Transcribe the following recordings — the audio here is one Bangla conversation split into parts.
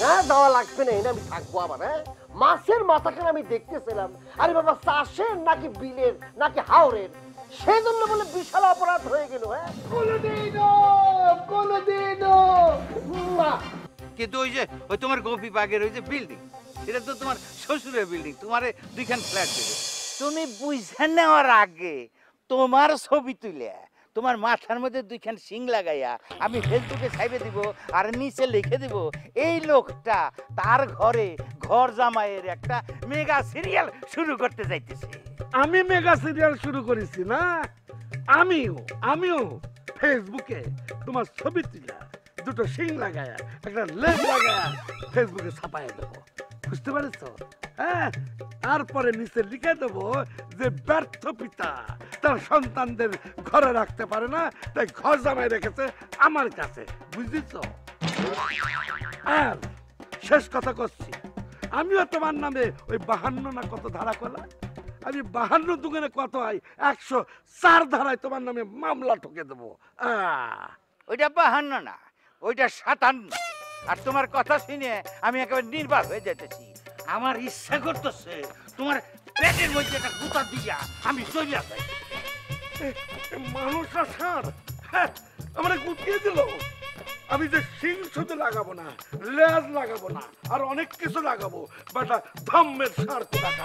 হ্যাঁ দেওয়া লাগবে না, এটা আমি থাকবো আবার। হ্যাঁ মাছের মাথাখানে আমি দেখতেছিলাম, আরে বাবা চাষের নাকি বিলের নাকি হাওরের, সেই জন্য বলে বিশাল অপরাধ হয়ে গেল। হ্যাঁ কোনদিনও কিন্তু ওই তোমার গোপী বাগের ওই যে বিল্ডিং, এটা তো তোমার শ্বশুরের বিল্ডিং, তোমারে দুইখান ফ্ল্যাট দেবে। তুমি বুঝে নেওয়ার আগে তোমার ছবি তুলে তোমার মাথার মধ্যে দুইখান সিং লাগাইয়া আমি ফেসবুকে ছাইবে দিব আর নিচে লিখে দিব এই লোকটা তার ঘরে ঘর জামাইয়ের একটা মেগা সিরিয়াল শুরু করতে যাইতেছে। আমি মেগা সিরিয়াল শুরু করেছি না? আমিও ফেসবুকে তোমার ছবি তুলা দুটো শিং লাগায়া একটা লেজ লাগায়া ফেসবুকে ছাপাই দেবো, বুঝতে পারছ? হ্যাঁ, তারপরে নিচে লিখে দেবো যে ব্যর্থ পিতা তার সন্তানদের ঘরে রাখতে পারে না, তাই ঘর জামাই রেখেছে আমার কাছে, বুঝেছ? আর শেষ কথা করছি, আমিও তোমার নামে ওই 52 না কত ধারা করলাম, আমি 52 দুগুণে কত হয় 104 ধারায় তোমার নামে মামলা ঠকে দেবো। ওইটা 52 না, ওইটা 57। আর তোমার কথা শুনে আমি একেবারে নির্বাক হয়ে যাইতেছি। আমার ইচ্ছা করতেছে তোমার পেটের মধ্যে একটা গুতা দিয়া আমি চলে যাই। মানুষ স্যার আমার গুটিয়ে দিল। আমি যে শিং শুধু লাগাবো না, লেজ লাগাবো না, আর অনেক কিছু লাগাবো, বাটা ধম্মের সার টাকা।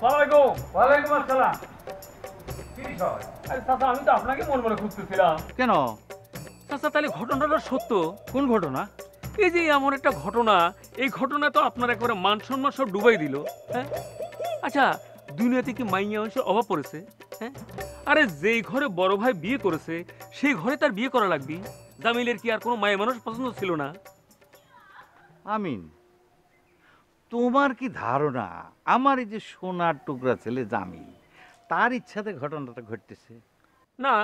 ওয়ালাইকুম আসসালাম। আরে চাচা, আমি তো আপনাকে মন মনে খুঁজতেছিলাম। কেন চাচা, তাহলে ঘটনাটা সত্য? কোন ঘটনা? এই যে এমন একটা ঘটনা, এই ঘটনা তো আপনার একবারে মান সম্মান সব ডুবাই দিল। হ্যাঁ, আচ্ছা, দুনিয়াতে কি মাইয়া মানুষের অভাব পড়েছে? হ্যাঁ, আরে যেই ঘরে বড় ভাই বিয়ে করেছে সেই ঘরে তার বিয়ে করা লাগবে। জামিলের কি আর কোনো মায়া মানুষ পছন্দ ছিল না? আমিন, তোমার কি ধারণা আমার এই যে সোনার টুকরা ছেলে জামিল তার ইচ্ছাতে ঘটনাটা ঘটতেছে? না,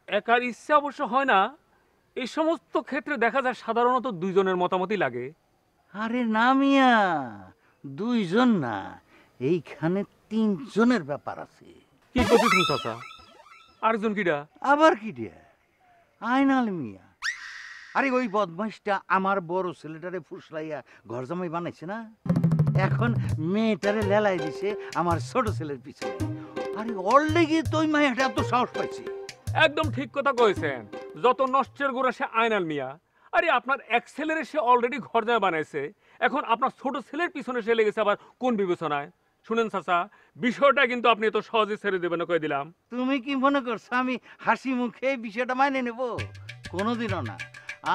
একার ইচ্ছা অবশ্য হয় না। এই সমস্ত ক্ষেত্রে দেখা যায় সাধারণত দুইজনের মতামতই লাগে। আরে না মিয়া, দুইজন না, এইখানে 3 জনের ব্যাপার আছে। কি কথিত চাচা? আরেকজন কিডা? আবার কি দিয়া? আয়নাল মিয়া। আরে ওই বদমাইশটা আমার বড় ছেলেটারে ফুসলাইয়া ঘর জামাই বানাইছে না, এখন মেয়েটারে লেলাই দিছে আমার ছোট ছেলের পিছনে। আরে অলরেডি তো ওই মায়াটা এত সাহস পাইছে। একদম ঠিক কথা কয়েছেন, যত নষ্টের গোড়া সে আয়নাল মিয়া। আরে আপনার এক ছেলের সে অলরেডি ঘর জামাই বানাইছে, এখন আপনার ছোট ছেলের পিছনে সে লেগেছে আবার কোন বিবেচনায়? শুনেন চাচা, বিষয়টা কিন্তু আপনি এত সহজে ছেড়ে দেবেন কয়ে দিলাম। তুমি কি মনে করছো আমি হাসি মুখে এই বিষয়টা মাইনে নেব? কোনোদিনও না।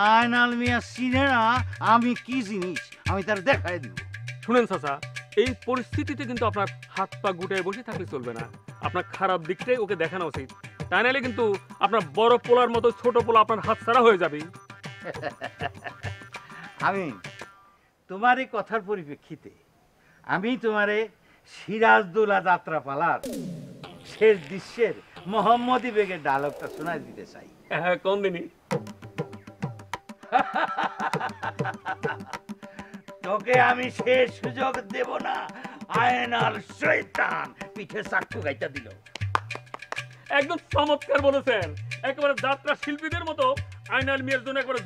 আয়নাল মিয়া চিনে না আমি কি জিনিস, আমি তার দেখাই দিব। শুনেন চাচা, এই পরিস্থিতিতে কিন্তু আপনার হাত পা গুটায় বসে থাকলে চলবে না। আপনার খারাপ দিকটাই ওকে দেখানো উচিত, তাই নাহলে কিন্তু আপনার বড় পোলার মতো ছোট পোলা আপনার হাত ছাড়া হয়ে যাবে। আমি তোমার এই কথার পরিপ্রেক্ষিতে আমি তোমারে সিরাজদৌলা যাত্রা পালার শেষ দৃশ্যের মোহাম্মদী বেগের ডায়লগটা শোনায় দিতে চাই। হ্যাঁ, কোন দিনই? তোকে আমি শেষ সুযোগ দেব না, আয়নাল শয়তান পিঠে চাকু গাইতা দিল। একদম চমৎকার বলেছেন, একেবারে যাত্রা শিল্পীদের মতো আয়নাল মিয়ার জন্য একবারে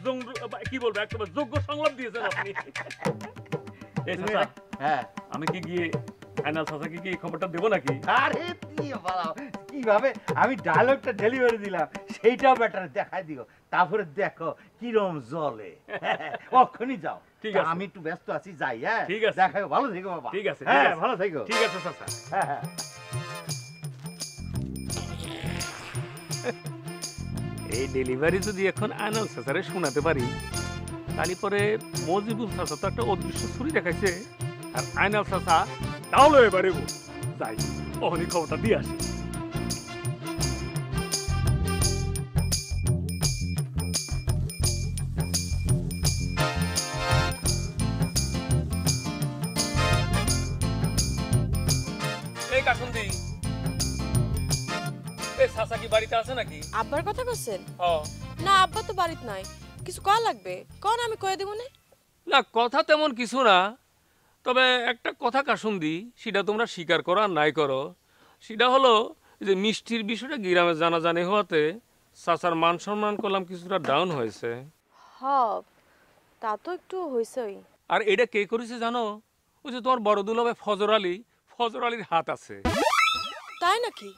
কি বলবো, একেবারে যোগ্য সংলাপ দিয়েছেন আপনি। এই চাচা, হ্যাঁ, আমি কি গিয়ে আয়নাল চাচাকে কি খবরটা দেবো নাকি? আরে কিভাবে আমি ডায়লগটা ডেলিভারি দিলাম সেইটাও ব্যাটারে দেখাই দিও, তারপরে দেখো কিরম জলে। অক্ষণই যাও। ঠিক আছে, আমি একটু ব্যস্ত আছি, যাই। হ্যাঁ, ঠিক আছে, দেখাও। ভালো থেকো বাবা। ঠিক আছে, হ্যাঁ, ভালো থেকো। ঠিক আছে চাচা। হ্যাঁ হ্যাঁ। এই ডেলিভারি যদি এখন আয়নাল চাচারে শোনাতে পারি, তাহলে পরে মজিবুল চাচা তো একটা অদৃশ্য ছুরি দেখাইছে, আর আয়নাল চাচা তাহলে এবারে যাই ওখানে খবরটা দিয়ে আসি। এই কাসুন্দি, এই চাচা কি বাড়িতে আছে নাকি? আব্বার কথা কইছেন? হ্যাঁ। না, আব্বা তো বাড়িতে নাই। কিছু কয়া লাগবে? কোন আমি কয়ে দেব না। না, কথা তেমন কিছু না, তবে একটা কথা কাসুন্দি, সেটা তোমরা স্বীকার করো আর নাই করো, সেটা হলো যে মিষ্টির বিষয়টা গ্রামে জানাজানি হওয়াতে চাচার মান সম্মান করলাম কিছুটা ডাউন হয়েছে। হ, তা তো একটু হইছেই। আর এটা কে করেছে জানো? ওই যে তোমার বড় দুলাভাই ফজর আলীর হাত আছে। তাই নাকি?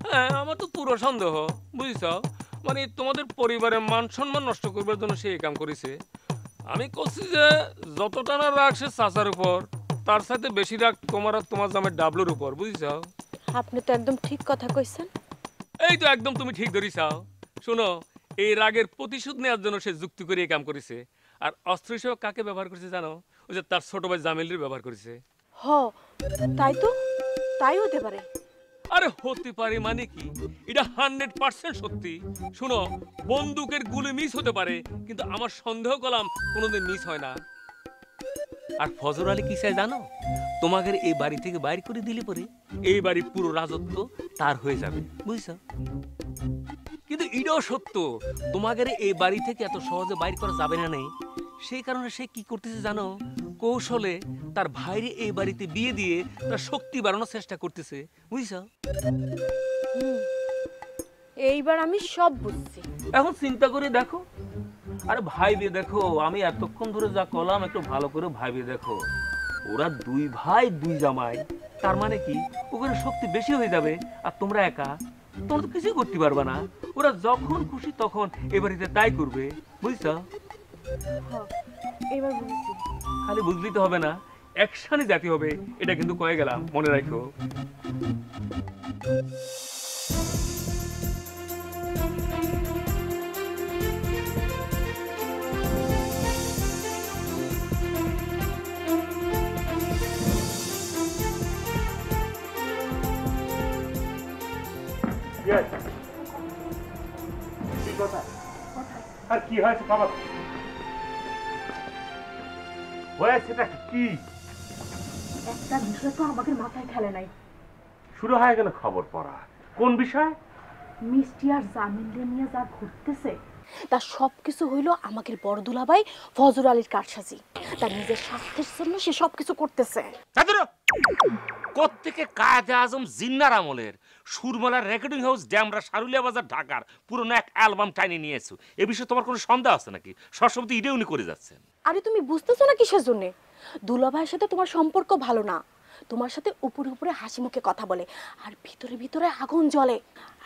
হ্যাঁ, আমার তো পুরো সন্দেহ, বুঝছ? মানে তোমাদের পরিবারের মান সম্মান নষ্ট করবার জন্য সে এই কাম করেছে। আমি করছি যে যতটা না রাগ সে চাচার উপর, তার সাথে বেশি রাগ তোমার আর তোমার জামের ডাবলুর উপর, বুঝছ? আপনি তো একদম ঠিক কথা কইছেন। এই তো একদম তুমি ঠিক ধরিছাও। শোনো, এই রাগের প্রতিশোধ নেওয়ার জন্য সে যুক্তি করে এই কাম করেছে। আর অস্ত্র হিসেবে কাকে ব্যবহার করেছে জানো? ওই যে তার ছোট ভাই জামিলের ব্যবহার করেছে। হ, তাই তো, তাই হতে পারে। আরে হতে পারে মানে কি, এটা 100% সত্যি। শুনো, বন্দুকের গুলি মিস হতে পারে, কিন্তু আমার সন্দেহ করলাম কোনোদিন মিস হয় না। আর ফজর আলী কি চাই জানো? তোমাদের এই বাড়ি থেকে বাইর করে দিলে পরে এই বাড়ির পুরো রাজত্ব তার হয়ে যাবে, বুঝছো? কিন্তু এটাও সত্য, তোমাদের এই বাড়ি থেকে এত সহজে বাইর করা যাবে না নেই। সেই কারণে সে কি করতেছে জানো? কৌশলে তার ভাইরে এই বাড়িতে বিয়ে দিয়ে তার শক্তি বাড়ানোর চেষ্টা করতেছে, বুঝছো? এইবার আমি সব বুঝছি। এখন চিন্তা করে দেখো। আরে ভাইবে দেখো, আমি এতক্ষণ ধরে যা করলাম একটু ভালো করে ভাইবে দেখো। ওরা দুই ভাই দুই জামাই, তার মানে কি ওখানে শক্তি বেশি হয়ে যাবে আর তোমরা একা, তোমরা তো কিছুই করতে পারবে না। ওরা যখন খুশি তখন এ বাড়িতে তাই করবে, বুঝছো? এবার বুঝছি। খালি বুঝলি তো হবে না, অ্যাকশনে যেতে হবে, এটা কিন্তু কয়ে গেলাম, মনে রাখো। আর কি হয়েছে বাবা? হয়েছেটা কি? একটা বিষয় তো আমাদের মাথায় খেলে নাই। শুরু হয়ে গেল খবর পড়া। কোন বিষয়? মিষ্টি আর জামিনরে নিয়ে যা ঘুরতেছে, তার সবকিছু হইলো আমাদের বড় দুলাভাই ফজর আলীর কারসাজি। তার নিজের স্বার্থের জন্য সে সবকিছু করতেছে। কোত্থেকে কায়েদে আজম জিন্নার আমলের সুরমালার রেকর্ডিং হাউস ড্যামরা সারুলিয়া বাজার ঢাকার পুরনো এক অ্যালবাম টাইনে নিয়েছো, এ বিষয়ে তোমার কোনো সন্দেহ আছে নাকি? সবসময় ইডে উনি করে যাচ্ছেন। আরে তুমি বুঝতেছো না কিসের জন্য? দুলাভাইয়ের সাথে তোমার সম্পর্ক ভালো না, তোমার সাথে উপরে উপরে হাসি মুখে কথা বলে আর ভিতরে ভিতরে আগুন জ্বলে।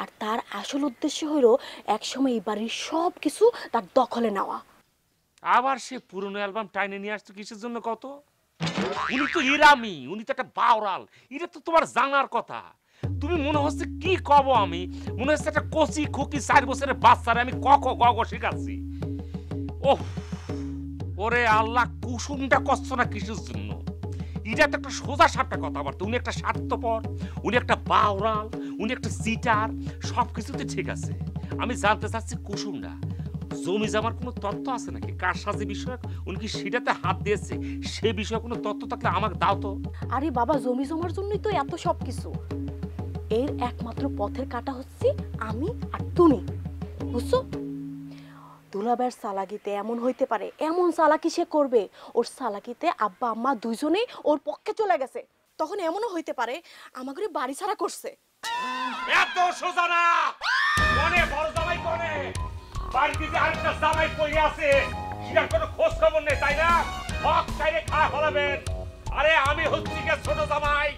আর তার আসল উদ্দেশ্য হলো একসময় এই বাড়ির সব কিছু তার দখলে নেওয়া। আবার সে পুরনো অ্যালবাম টাইনে নিয়ে আসতো কিসের জন্য কত? উনি তো ইরামি, উনি তো একটা বাওরাল, এটা তো তোমার জানার কথা। তুমি মনে হচ্ছে কি কব, আমি মনে হচ্ছে একটা কচি খুকি 4 বছরের বাচ্চারে আমি ক খ গ ঘ শেখাচ্ছি। ওহ ওরে আল্লাহ, কুসুমটা কষ্ট না কিসের জন্য? এটা তো একটা সোজা সাপটা কথাবার্তা। উনি একটা স্বার্থপর, উনি একটা বাওরাল, উনি একটা সিটার, সবকিছুতে ঠিক আছে। আমি জানতে চাচ্ছি কুসুমটা জমি জমার কোনো তথ্য আছে নাকি? কারসাজি বিষয়ক উনি কি সেটাতে হাত দিয়েছে? সে বিষয়ে কোনো তথ্য থাকলে আমাকে দাও তো। আরে বাবা, জমি জমার জন্যই তো এত সব কিছু। এর একমাত্র পথের কাটা হচ্ছে আমি আর তুমি, বুঝছো? দুলাভাইয়ের চালাকিতে এমন হইতে পারে, এমন চালাকি সে করবে, ওর চালাকিতে আব্বা আম্মা দুইজনেই ওর পক্ষে চলে গেছে। তখন এমনও হইতে পারে আমাকে বাড়ি ছাড়া করছে। এত সোজা না। কোনে বড় জামাই কোনে? বাড়িতে যে আরেকটা জামাই পড়ে আছে, সেটার কোনো খোঁজ খবর নেই, তাই না? হক চাইলে খারাপ হলাবেন। আরে আমি হচ্ছি কে ছোট জামাই,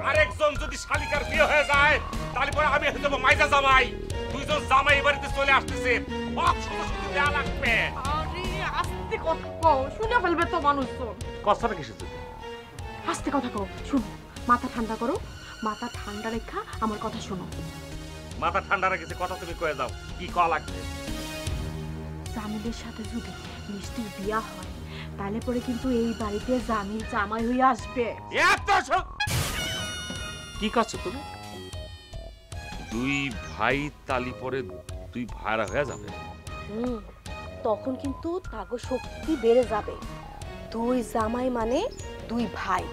আরেকজন যদি শালিকার বিয়ে হয়ে যায় তাহলে পরে আমি হয়ে যাবো মাইজা জামাই। দুইজন জামাই এই বাড়িতে চলে আসতেছে, হক শুধু শুধু দেয়া লাগবে। আরে আস্তে কথা কও, শুনে ফেলবে তো মানুষজন। কথাটা কিসের জন্য? আস্তে কথা কও, শুনো, মাথা ঠান্ডা করো, মাথা ঠান্ডা রেখা আমার কথা শোনো। মাথা ঠান্ডা রেখেছে, কথা তুমি কয়ে যাও, কি কওয়া লাগবে? জামিলের সাথে যদি মিষ্টির বিয়া হয় তাহলে পরে কিন্তু এই বাড়িতে জামিল জামাই হয়ে আসবে। কি করছো তুমি? দুই ভাই তালি পরে দুই ভাইরা হয়ে যাবে। তখন কিন্তু তাগো শক্তি বেড়ে যাবে। দুই জামাই মানে দুই ভাই।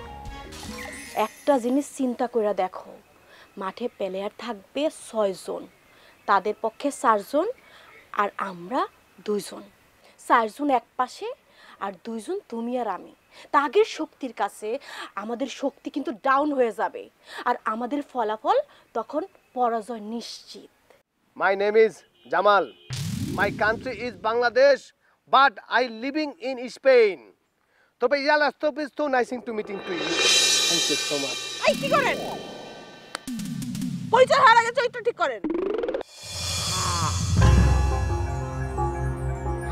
একটা জিনিস চিন্তা করে দেখো, মাঠে প্লেয়ার থাকবে 6 জন, তাদের পক্ষে 4 জন, আর আমরা 2 জন। 4 জন এক পাশে আর 2 জন তুমি আর আমি। তাগের শক্তির কাছে আমাদের শক্তি কিন্তু ডাউন হয়ে যাবে, আর আমাদের ফলাফল তখন পরাজয় নিশ্চিত। My name is Jamal. My country is Bangladesh, but I living in Spain. তবে ইয়ালা stop is so nice to meeting to you. Thank you so much. এই কি করেন? পরিচয় হওয়ার আগে চরিত্র ঠিক করেন।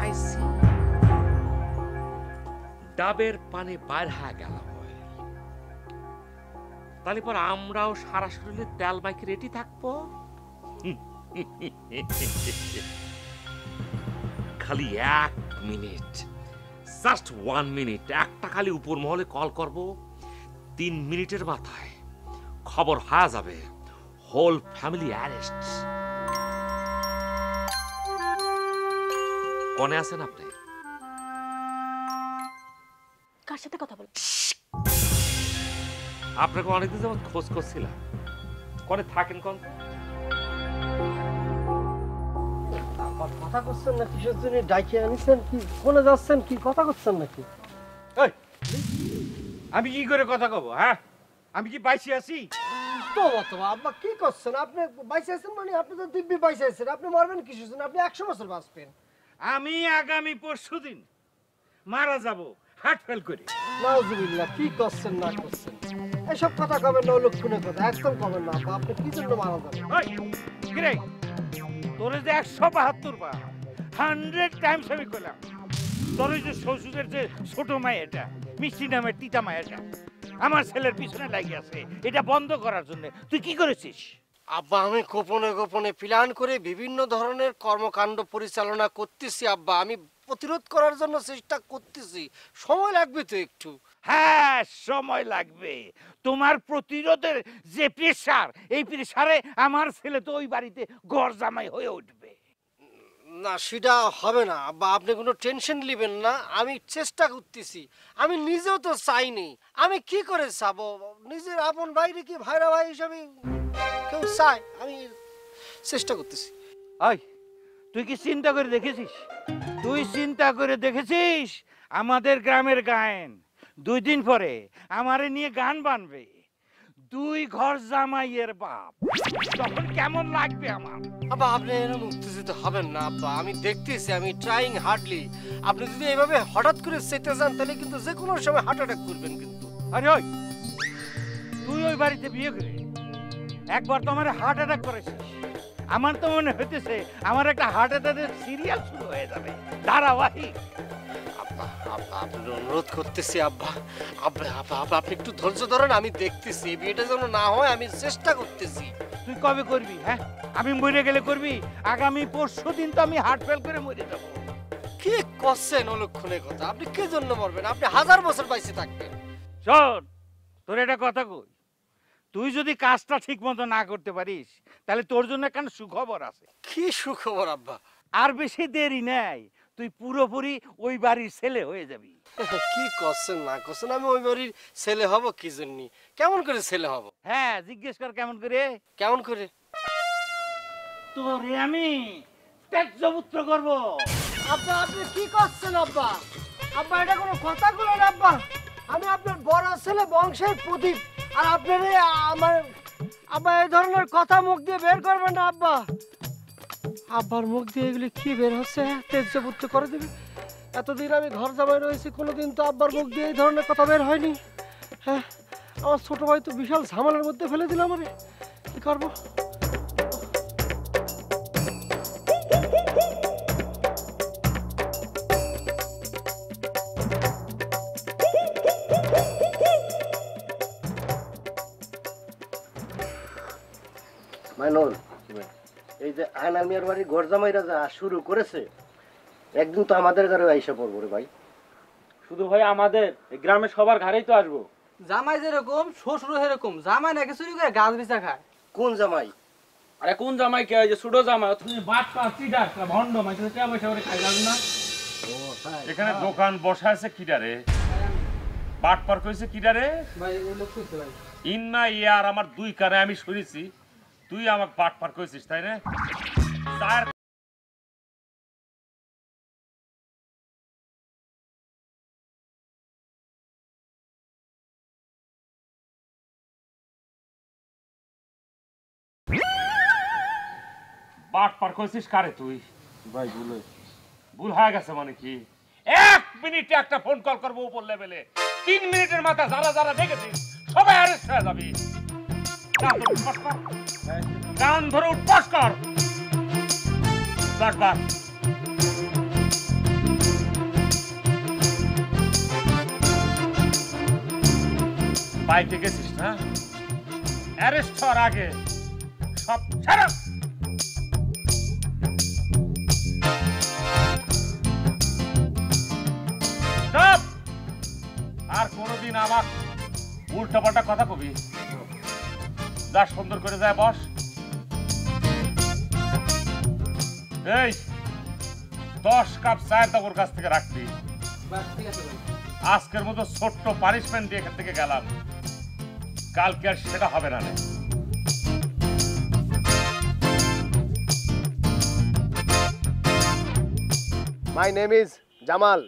I see. ডাবের পানি বাইর হয়ে গেল। তাহলে পর আমরাও সারা শরীরে তেল মাইকে রেডি থাকবো। খালি 1 মিনিট, জাস্ট 1 মিনিট, একটা খালি উপর মহলে কল করব, 3 মিনিটের মাথায় খবর হয়ে যাবে হোল ফ্যামিলি অ্যারেস্ট। কোনে আছেন আপনি? কার সাথে কথা বল? আপনাকে অনেকদিন যাবত খোঁজ করছিলাম, কোনে থাকেন কোন? কথা করছেন না কিসের জন্য ডাইকে আনিছেন? কি কোনে যাচ্ছেন? কি কথা করছেন নাকি? এই, আমি কি করে কথা কব? হ্যাঁ, আমি কি বাইসি আছি? তো আব্বা কি করছেন? আপনি বাইসে আছেন মানে আপনি তো দিব্যি বাইসে আছেন। আপনি মরবেন কিসের জন্য? আপনি 100 বছর বাঁচবেন। আমি আগামী পরশুদিন মারা যাব হার্ট ফেল করে। নাউজুবিল্লাহ, কি করছেন না করছেন এসব কথা কবেন না, লক্ষণের কথা একদম কবেন না আব্বা। আপনি কি জন্য মারা যাবেন? ওই কিরে, তোরে যে 172 বার 100 টাইমস আমি কইলাম, তোর ওই যে শ্বশুরের যে ছোট মায়েটা, মিষ্টি নামের টিটা মায়েটা আমার ছেলের পিছনে লাগিয়ে আছে, এটা বন্ধ করার জন্য তুই কি করেছিস? আব্বা আমি গোপনে গোপনে প্ল্যান করে বিভিন্ন ধরনের কর্মকাণ্ড পরিচালনা করতেছি আব্বা। আমি প্রতিরোধ করার জন্য চেষ্টা করতেছি, সময় লাগবে তো একটু। হ্যাঁ, সময় লাগবে। তোমার প্রতিরোধের যে প্রেসার, এই প্রেসারে আমার ছেলে তো ওই বাড়িতে ঘর জামাই হয়ে উঠবে। না সেটা হবে না আব্বা, আপনি কোনো টেনশন নেবেন না, আমি চেষ্টা করতেছি। আমি নিজেও তো চাইনি, আমি কি করে চাবো? নিজের আপন ভাইরে কি ভাইরা ভাই হিসাবে কেউ চায়? আমি চেষ্টা করতেছি। ওই তুই কি চিন্তা করে দেখেছিস? তুই চিন্তা করে দেখেছিস আমাদের গ্রামের গায়েন 2 দিন পরে আমারে নিয়ে গান বানবে, 2 ঘর জামাইয়ের বাপ, তখন কেমন লাগবে আমার? আব্বা আপনি এরকম উত্তেজিত হবেন না আব্বা, আমি দেখতেছি, আমি ট্রাইং হার্ডলি। আপনি যদি এইভাবে হঠাৎ করে চেতে যান তাহলে কিন্তু যে কোনো সময় হার্ট অ্যাটাক করবেন কিন্তু। আরে ওই তুই ওই বাড়িতে বিয়ে করে একবার তো আমার হার্ট অ্যাটাক করেছিস। আমার তো মনে হইতেছে আমার একটা হার্ট অ্যাটাকের সিরিয়াল শুরু হয়ে যাবে, ধারাবাহিক। আব্বা আব্বা আপনার অনুরোধ করতেছি আব্বা, আব্বা আব্বা আব্বা আপনি একটু ধৈর্য ধরেন, আমি দেখতেছি এই বিয়েটা যেন না হয়, আমি চেষ্টা করতেছি। তুই কবে করবি? হ্যাঁ, আমি মরে গেলে করবি? আগামী পরশুদিন তো আমি হার্ট ফেল করে মরে যাবো। কি করছেন অলক্ষণের কথা? আপনি কি জন্য মরবেন? আপনি 1000 বছর বাইসে থাকবেন। শোন, তোর একটা কথা কই, তুই যদি কাজটা ঠিক মতো না করতে পারিস তাহলে তোর জন্য একটা সুখবর আছে। কি সুখবর আব্বা? আর বেশি দেরি নাই, তুই পুরোপুরি ওই বাড়ির ছেলে হয়ে যাবি। কি করছেন না করছেন? আমি ওই বাড়ির ছেলে হব কি জন্য? কেমন করে ছেলে হব? হ্যাঁ, জিজ্ঞেস কর কেমন করে। কেমন করে? তোরে আমি ত্যায্যপুত্র করব। আব্বা আপনি কি করছেন আব্বা? আব্বা এটা কোনো কথা বলেন আব্বা? আমি আপনার বড় ছেলে, বংশের প্রদীপ, আর আপনারে আমার আব্বা এই ধরনের কথা মুখ দিয়ে বের করবেন না আব্বা। আব্বার মুখ দিয়ে এগুলি কি বের হচ্ছে? তেজপুত্র করে দেবে? এতদিন আমি ঘর জামাই রয়েছি, কোনোদিন তো আব্বার মুখ দিয়ে এই ধরনের কথা বের হয়নি। হ্যাঁ, আমার ছোট ভাই তো বিশাল ঝামেলার মধ্যে ফেলে দিল আমারে, কি করবো? মাইনুল, এই যে আয়না মিয়ার বাড়ি গরজামাইরা যা শুরু করেছে, একদিন তো আমাদের ঘরে আইসা পড়বো রে ভাই। শুধু ভাই আমাদের গ্রামে সবার ঘরেই তো আসবো। জামাই যেরকম শ্বশুর সেরকম, জামাই নাকি চুরি করে গাছ বিচা খায়। কোন জামাই? আরে কোন জামাই কে? ওই যে ছোট জামাই, তুমি বাট পাচ্ছি ডাক্তার ভন্ড মাই তুমি টাকা পয়সা করে খাই যাবে না। এখানে দোকান বসা আছে কিডারে? বাট পার কইছে কিডারে? ভাই এই লোক কইছে ভাই। ইন্না ইয়ার আমার 2 কানে আমি শুনেছি তুই আমাকে বাট পার কইছিস, তাই না? তার পাট পার কইছিস কারে তুই? ভাই বলে ভুল হয়ে গেছে মানে কি? 1 মিনিটে একটা ফোন কল করবো উপর লেভেলে, 3 মিনিটের মাথা যারা যারা দেখেছিস সবাই অ্যারেস্ট হয়ে যাবে। কান ধরে উঠবাস কর। বারবার বাইকে গেছিস না? অ্যারেস্ট হওয়ার আগে সব ছাড়া। আর কোনদিন আমার উল্টা পাল্টা কথা কবি? যা সুন্দর করে যায় বস। এই 10 কাপ চায়ের দাম ওর কাছ থেকে রাখবি। আজকের মতো ছোট্ট পানিশমেন্ট দিয়ে এখান থেকে গেলাম, কালকে আর সেটা হবে না। My name is Jamal.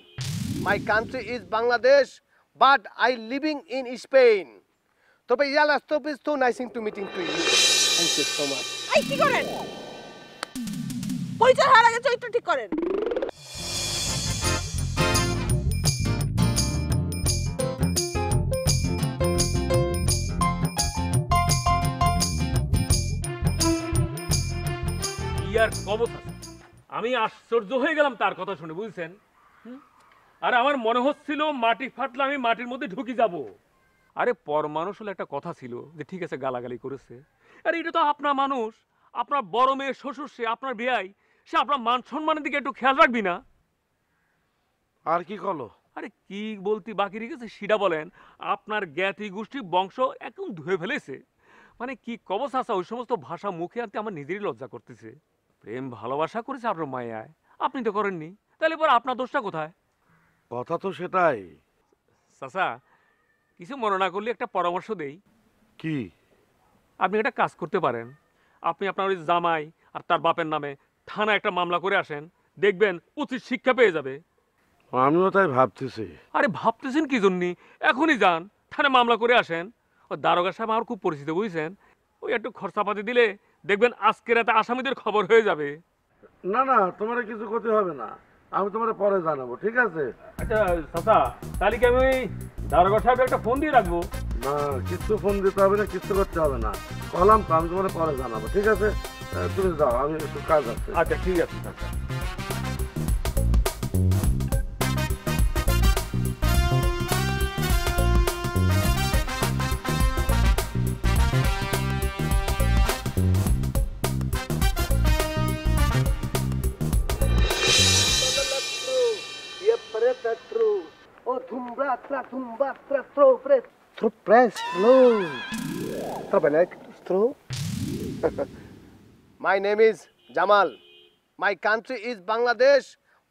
My country is Bangladesh, but I living in Spain. তবে ইয়ালা stop is too nice to meeting to you. Thank you so much. এই কি করেন? পরিচয় হওয়ার আগে চরিত্র ঠিক করেন। ইয়ার কবতা, আমি আশ্চর্য হয়ে গেলাম তার কথা শুনে, বুঝছেন? আর আমার মনে হচ্ছিল মাটি ফাটলে আমি মাটির মধ্যে ঢুকে যাব। আরে পর মানুষ হলে একটা কথা ছিল যে ঠিক আছে গালাগালি করেছে, আরে এটা তো আপনার মানুষ, আপনার বড় মেয়ে শ্বশুর, সে আপনার বিয়াই, সে আপনার মান সম্মানের দিকে একটু খেয়াল রাখবি না? আর কি করলো? আরে কি বলতে বাকি রেখেছে সেটা বলেন। আপনার জ্ঞাতি গোষ্ঠী বংশ একদম ধুয়ে ফেলেছে। মানে কি কবচ আছে, ওই সমস্ত ভাষা মুখে আনতে আমার নিজেরই লজ্জা করতেছে। প্রেম ভালোবাসা করেছে আপনার মায়ায়, আপনি তো করেননি, তাহলে পর আপনার দোষটা কোথায়? কথা তো সেটাই। চাচা, কিছু মনে না করলে একটা পরামর্শ দেই। কি? আপনি একটা কাজ করতে পারেন, আপনি আপনার ওই জামাই আর তার বাপের নামে থানায় একটা মামলা করে আসেন, দেখবেন উচিত শিক্ষা পেয়ে যাবে। আমিও তাই ভাবতেছি। আরে ভাবতেছেন কি জন্য? এখনই যান থানায় মামলা করে আসেন। ও দারোগা সাহেব আমার খুব পরিচিত, বুঝছেন? ওই একটু খরচাপাতি দিলে দেখবেন আজকে রাতে আসামিদের খবর হয়ে যাবে। না না, তোমার কিছু করতে হবে না, আমি তোমার পরে জানাবো, ঠিক আছে? আচ্ছা চাচা, তাহলে কি আমি ওই দারোগা সাহেব একটা ফোন দিয়ে রাখবো? না, কিছু ফোন দিতে হবে না, কিছু করতে হবে না, কলাম তো আমি তোমার পরে জানাবো, ঠিক আছে? তুমি যাও, আমি একটু কাজ আছে। আচ্ছা ঠিক আছে চাচা। My name is Jamal. My country is Bangladesh,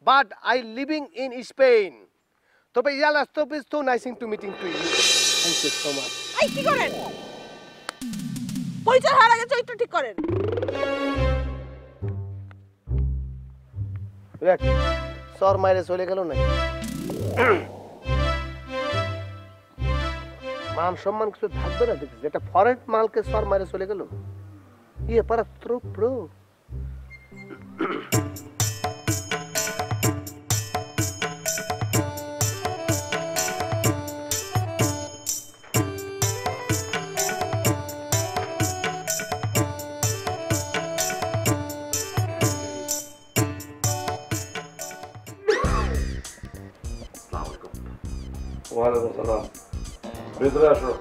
but I living in Spain. তবে ইয়ালা stop is too nice to meeting to you. Thank you so much. এই কি করেন? পরিচয় হওয়ার আগে চরিত্র ঠিক করেন। দেখ, সর মাইরে চলে গেল না। মান সম্মান কিছু থাকবে না, দেখছিস? একটা ফরেন মালকে সর মাইরে চলে গেল। ইয়ে পারা প্রো। ওয়ালাইকুম সালাম, ভিতরে আসো।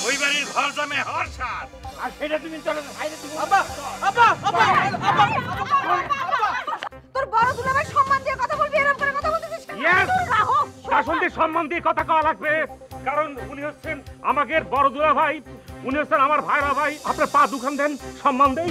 ওই বাড়ির ঘর জামে হওয়ার সাথ, আর সেটা তুমি চলে বাইরে তুমি। তোর বড় দুলাভাই সম্মান দিয়ে কথা বলবি, এরকম করে কথা বলতেছিস কেন? শাসন দিয়ে সম্মান দিয়ে কথা কওয়া লাগবে, কারণ উনি হচ্ছেন আমাদের বড় দুলা ভাই, উনি হচ্ছেন আমার ভাইরা ভাই। আপনার পা দুখান দেন, সম্মান দেন।